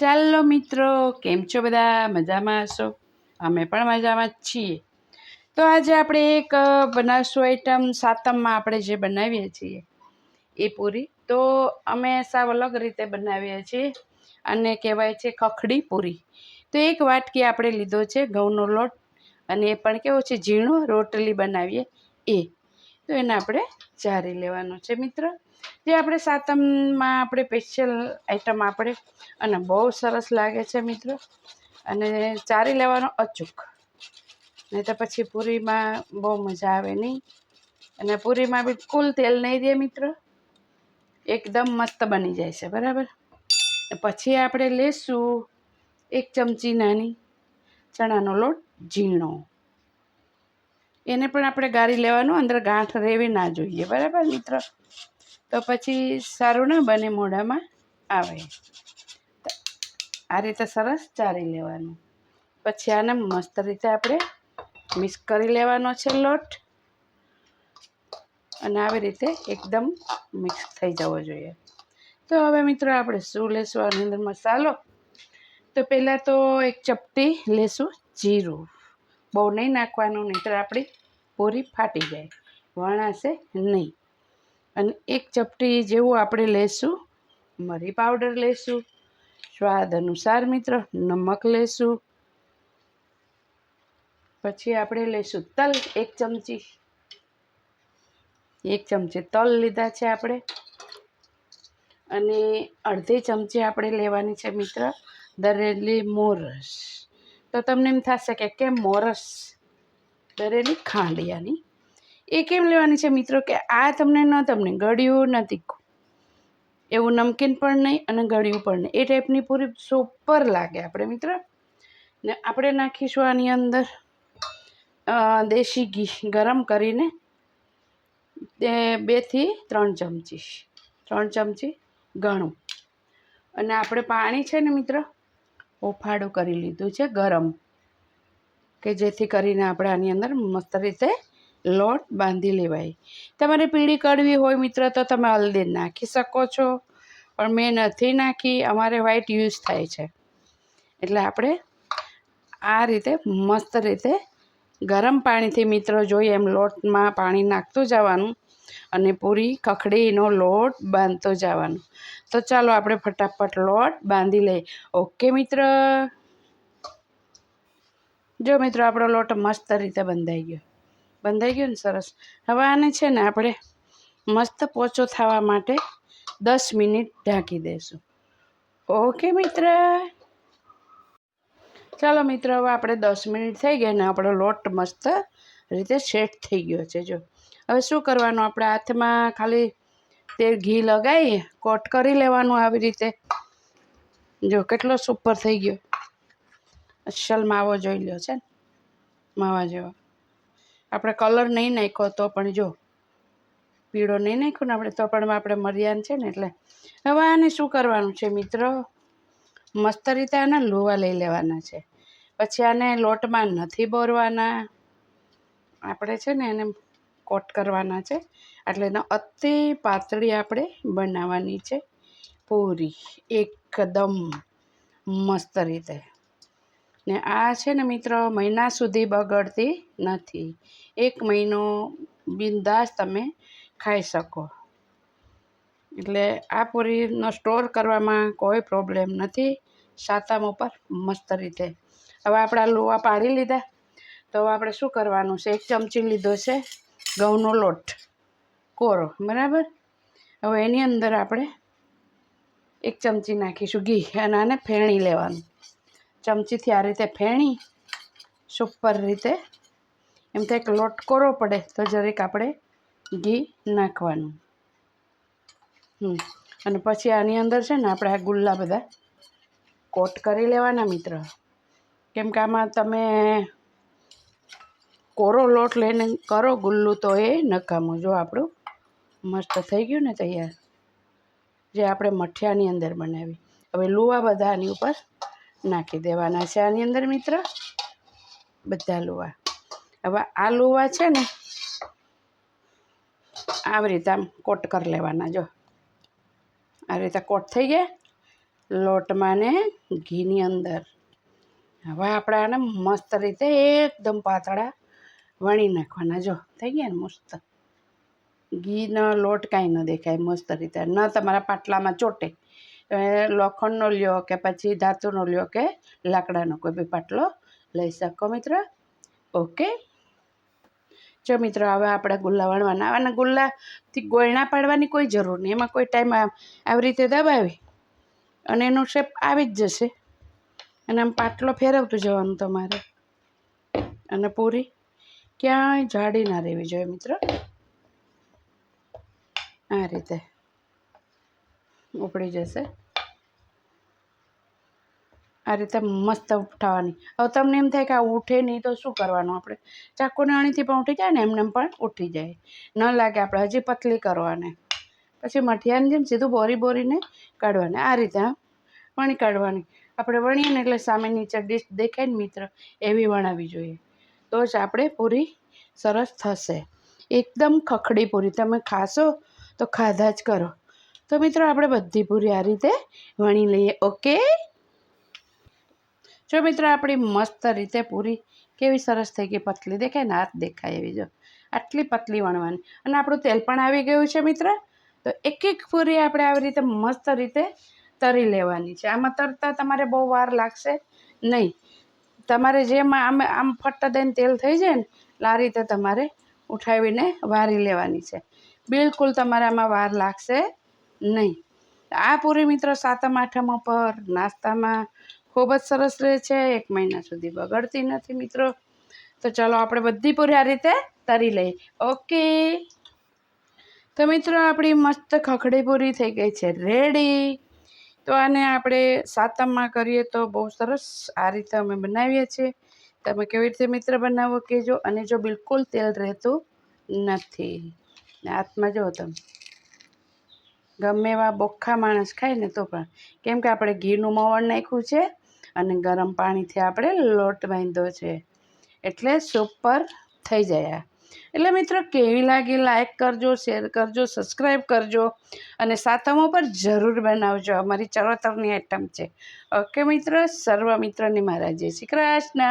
ચાલો મિત્રો, કેમ છો બધા? મજામાં હશો? અમે પણ મજામાં જ છીએ. તો આજે આપણે એક બનાવશું આઈટમ સાતમમાં આપણે જે બનાવીએ છીએ એ પૂરી. તો અમે સાવ અલગ રીતે બનાવીએ છીએ અને કહેવાય છે ખખડી પૂરી. તો એક વાટકી આપણે લીધો છે ઘઉંનો લોટ, અને એ પણ કેવો છે ઝીણો રોટલી બનાવીએ એ. તો એને આપણે ચારી લેવાનો છે મિત્રો. જે આપણે સાતમમાં આપણે સ્પેશિયલ આઈટમ આપણે, અને બહુ સરસ લાગે છે મિત્રો. અને ચારી લેવાનો અચૂક, નહીં તો પછી પૂરીમાં બહુ મજા આવે નહીં. અને પૂરીમાં બિલકુલ તેલ નહીં દે મિત્રો, એકદમ મસ્ત બની જાય છે બરાબર. પછી આપણે લેશું 1 ચમચી નાની ચણાનો લોટ ઝીણો, એને પણ આપણે ગાળી લેવાનું, અંદર ગાંઠ રહેવી ના જોઈએ બરાબર મિત્રો. તો પછી સારું ના બને, મોઢામાં આવે. આ રીતે સરસ ચારી લેવાનું. પછી આને મસ્ત રીતે આપણે મિક્સ કરી લેવાનો છે લોટ, અને આવી રીતે એકદમ મિક્સ થઈ જવો જોઈએ. તો હવે મિત્રો આપણે શું લેશું આની અંદર મસાલો? તો પહેલાં તો 1 ચપટી લેશું જીરું. બહુ નહીં નાખવાનું, નહીંતર આપણી પૂરી ફાટી જાય, વણાશે નહીં. અને 1 ચપટી જેવું આપણે લેશું મરી પાવડર લેશું. સ્વાદ અનુસાર મિત્રો નમક લેશું. પછી આપણે લેશું તલ 1 ચમચી. 1 ચમચી તલ લીધા છે આપણે. અને અડધી ચમચી આપણે લેવાની છે મિત્ર દરેલી મોરસ. તો તમને એમ થશે કે કેમ મોરસ? દરેલી ખાંડિયાની. એ કેમ લેવાની છે મિત્રો કે આ તમને ગળ્યું ન તીખું, એવું નમકીન પણ નહીં અને ગળ્યું પણ નહીં, એ ટાઈપની પૂરી સુપર લાગે આપણે મિત્ર. ને આપણે નાખીશું આની અંદર દેશી ઘી ગરમ કરીને 2 થી 3 ચમચી, 3 ચમચી ઘણું. અને આપણે પાણી છે ને મિત્રો ઓફાળું કરી લીધું છે ગરમ, કે જેથી કરીને આપણે આની અંદર મસ્ત રીતે લોટ બાંધી લેવાય. તમારે પીળી કડવી હોય મિત્ર તો તમે હળદર નાખી શકો છો, પણ મેં નથી નાખી, અમારે વ્હાઈટ યુઝ થાય છે. એટલે આપણે આ રીતે મસ્ત રીતે ગરમ પાણીથી મિત્રો જોઈએ એમ લોટમાં પાણી નાખતું જવાનું, અને પૂરી ખખડીનો લોટ બાંધતો જવાનું. તો ચાલો આપણે ફટાફટ લોટ બાંધી લઈએ. ઓકે મિત્ર. જો મિત્રો આપણો લોટ મસ્ત રીતે બંધાઈ ગયો ને સરસ. હવે આને છે ને આપણે મસ્ત પોચો થવા માટે 10 મિનિટ ઢાંકી દઈશું. ઓકે મિત્ર. ચાલો મિત્ર, હવે આપણે 10 મિનિટ થઈ ગયા ને આપણો લોટ મસ્ત રીતે સેટ થઈ ગયો છે. જો હવે શું કરવાનું, આપણે હાથમાં ખાલી તેલ ઘી લગાવી કોટ કરી લેવાનું આવી રીતે. જો કેટલો સુપર થઈ ગયો, અસલ માવો જોઈ લ્યો છે ને, માવા જેવો. આપણે કલર નહીં નાખ્યો તો પણ, જો પીળો નહીં નાખ્યો ને આપણે તો પણ આપણે મર્યાન છે ને એટલે. હવે આને શું કરવાનું છે મિત્રો, મસ્ત રીતે આના લોવા લઈ લેવાના છે. પછી આને લોટમાં નથી બોરવાના, આપણે છે ને એને કોટ કરવાના છે. એટલે એને અતિ પાતળી આપણે બનાવવાની છે પૂરી, એકદમ મસ્ત રીતે. ને આ છે ને મિત્રો મહિના સુધી બગડતી નથી. 1 મહિનો બિંદાસ તમે ખાઈ શકો. એટલે આ પૂરીનો સ્ટોર કરવામાં કોઈ પ્રોબ્લેમ નથી સાતમ ઉપર મસ્ત રીતે. હવે આપણા લોવા પાડી લીધા. તો હવે આપણે શું કરવાનું છે, 1 ચમચી લીધો છે ઘઉંનો લોટ કોરો બરાબર. હવે એની અંદર આપણે 1 ચમચી નાખીશું ઘી, અને આને ફેણી લેવાનું. ચમચીથી આ રીતે ફેણી સુપર રીતે. એમ થાય કે લોટ કોરો પડે તો જરીક આપણે ઘી નાખવાનું. અને પછી આની અંદર છે ને આપણે આ ગુલ્લા બધા કોટ કરી લેવાના મિત્ર. કેમ કે આમાં તમે કોરો લોટ લઈને કરો ગુલ્લું તો એ નકામું. જો આપણું મસ્ત થઈ ગયું ને તૈયાર, જે આપણે મઠિયાની અંદર બનાવી. હવે લુવા બધા આની ઉપર નાખી દેવાના છે આની અંદર મિત્ર, બધા લુવા. હવે આ લુવા છે ને આવી રીતે આમ કોટ કરી લેવાના. જો આ રીતે કોટ થઈ ગયા. લોટમાં ને ઘીની અંદર. હવે આપણે આને મસ્ત રીતે એકદમ પાતળા વણી નાખવાના. જો થઈ ગયા ને મસ્ત. ઘીનો લોટ કાંઈ ન દેખાય, મસ્ત રીતે ન તમારા પાટલામાં ચોટે. લોખંડનો લ્યો કે પછી ધાતુનો લ્યો કે લાકડાનો કોઈ બી પાટલો લઈ શકો મિત્ર. ઓકે, જો મિત્રો હવે આપણે ગુલ્લા વણવાના. અને ગુલ્લાથી ગોળણા પાડવાની કોઈ જરૂર નહીં. એમાં કોઈ ટાઈમ આવી રીતે દબાવી અને એનો શેપ આવી જ જશે. અને આમ પાટલો ફેરવતું જવાનું તમારે. અને પૂરી ક્યાંય જાડી ના રહેવી જોઈએ મિત્રો. આ રીતે ઉપડી જશે. આ રીતે મસ્ત ઉઠાવવાની. હવે તમને એમ થાય કે આ ઉઠે નહીં તો શું કરવાનું? આપણે ચાકુની અણીથી પણ ઉઠી જાય ને, એમને પણ ઉઠી જાય. ન લાગે આપણે હજી પતલી કરવાની. પછી મઠિયાની જેમ સીધું બોરીને કાઢવાની. આ રીતે વણી કાઢવાની. આપણે વણીએ ને એટલે સામે નીચે ડીશ દેખાય ને મિત્ર, એવી વણાવી જોઈએ. તો જ આપણે પૂરી સરસ થશે. એકદમ ખખડી પૂરી તમે ખાશો તો ખાધા જ કરો. તો મિત્રો આપણે બધી પૂરી આ રીતે વણી લઈએ. ઓકે, જો મિત્રો આપણી મસ્ત રીતે પૂરી કેવી સરસ થઈ ગઈ, પતલી દેખાય ને, હાથ દેખાય એવી. જો આટલી પતલી વણવાની. અને આપણું તેલ પણ આવી ગયું છે મિત્ર. તો એક એક પૂરી આપણે આવી રીતે મસ્ત રીતે તરી લેવાની છે. આમાં તરતા તમારે બહુ વાર લાગશે નહીં. તમારે જેમ આમ ફટ દઈને તેલ થઈ જાય ને, આ રીતે તમારે ઉઠાવીને વારી લેવાની છે. બિલકુલ તમારે આમાં વાર લાગશે નહીં. આ પૂરી મિત્રો સાતમ આઠમ પર નાસ્તામાં ખૂબ જ સરસ રહે છે. 1 મહિના સુધી બગડતી નથી મિત્રો. તો ચાલો આપણે બધી પૂરી આ રીતે તરી લઈએ. ઓકે, તો મિત્રો આપણી મસ્ત ખખડી પૂરી થઈ ગઈ છે રેડી. તો આને આપણે સાતમમાં કરીએ તો બહુ સરસ આ રીતે અમે બનાવીએ છીએ. તમે કેવી રીતે મિત્ર બનાવો કહેજો. અને જો બિલકુલ તેલ રહેતું નથી ને હાથમાં જો તમે ગમે એવા બોખા માણસ ખાય ને તો પણ, કેમ કે આપણે ઘીનું મોવણ નાખ્યું છે અને ગરમ પાણીથી આપણે લોટ બાંધ્યો છે, એટલે સુપર થઈ જાય. એટલે મિત્રો કેવી લાગી લાઈક કરજો, શેર કરજો, સબસ્ક્રાઈબ કરજો. અને સાતમો પર જરૂર બનાવજો. અમારી ચરોતરની આઈટમ છે. ઓકે મિત્રો, સર્વ મિત્રોને મારા જય શ્રી કૃષ્ણ.